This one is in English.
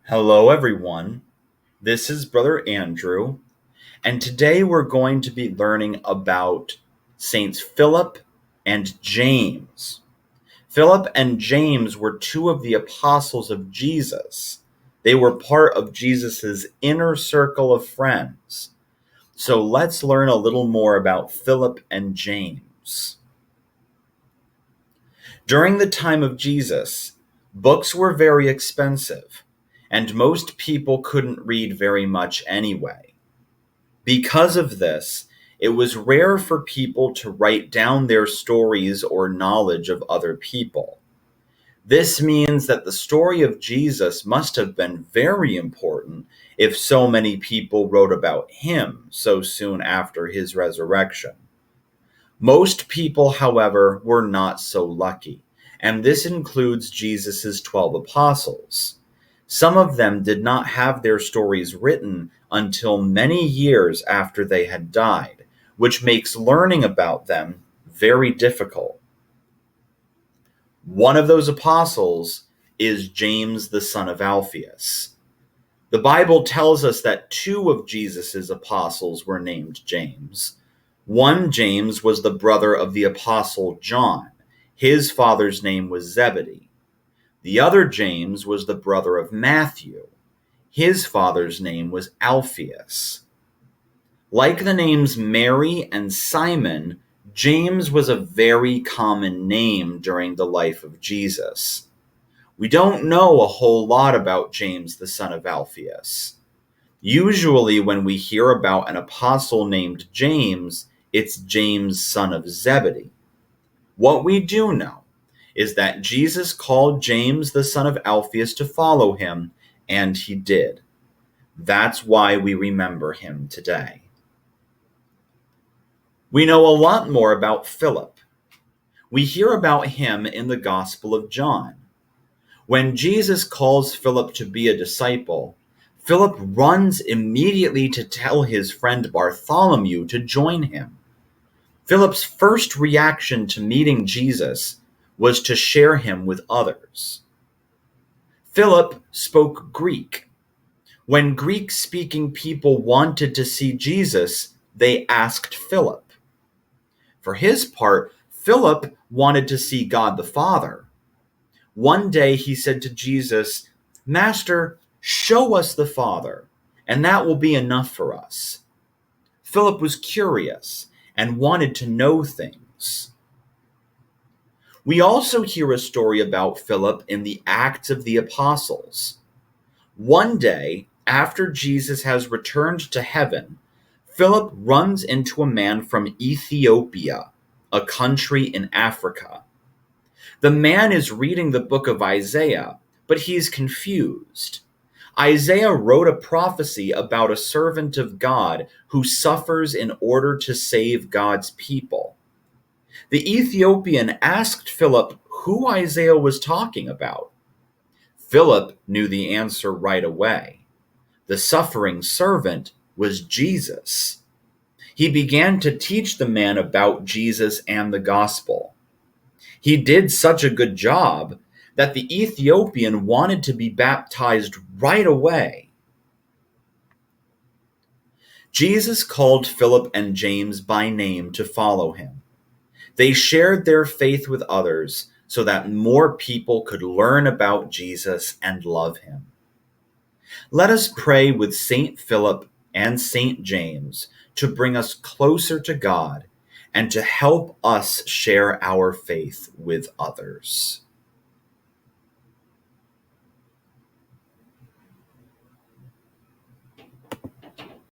Hello, everyone. This is Brother Andrew, and today we're going to be learning about Saints Philip and James. Philip and James were two of the apostles of Jesus. They were part of Jesus' inner circle of friends. So let's learn a little more about Philip and James. During the time of Jesus, books were very expensive, and most people couldn't read very much anyway. Because of this, it was rare for people to write down their stories or knowledge of other people. This means that the story of Jesus must have been very important if so many people wrote about him so soon after his resurrection. Most people, however, were not so lucky, and this includes Jesus' 12 apostles. Some of them did not have their stories written until many years after they had died, which makes learning about them very difficult. One of those apostles is James, the son of Alphaeus. The Bible tells us that two of Jesus' apostles were named James. One James was the brother of the apostle John. His father's name was Zebedee. The other James was the brother of Matthew. His father's name was Alphaeus. Like the names Mary and Simon, James was a very common name during the life of Jesus. We don't know a whole lot about James, the son of Alphaeus. Usually, when we hear about an apostle named James, it's James, son of Zebedee. What we do know is that Jesus called James, the son of Alphaeus, to follow him, and he did. That's why we remember him today. We know a lot more about Philip. We hear about him in the Gospel of John. When Jesus calls Philip to be a disciple, Philip runs immediately to tell his friend Bartholomew to join him. Philip's first reaction to meeting Jesus was to share him with others. Philip spoke Greek. When Greek-speaking people wanted to see Jesus, they asked Philip. For his part, Philip wanted to see God the Father. One day he said to Jesus, "Master, show us the Father, and that will be enough for us." Philip was curious and wanted to know things. We also hear a story about Philip in the Acts of the Apostles. One day, after Jesus has returned to heaven, Philip runs into a man from Ethiopia, a country in Africa. The man is reading the book of Isaiah, but he's confused. Isaiah wrote a prophecy about a servant of God who suffers in order to save God's people. The Ethiopian asked Philip who Isaiah was talking about. Philip knew the answer right away. The suffering servant was Jesus. He began to teach the man about Jesus and the gospel. He did such a good job that the Ethiopian wanted to be baptized right away. Jesus called Philip and James by name to follow him. They shared their faith with others so that more people could learn about Jesus and love him. Let us pray with Saint Philip and Saint James to bring us closer to God and to help us share our faith with others.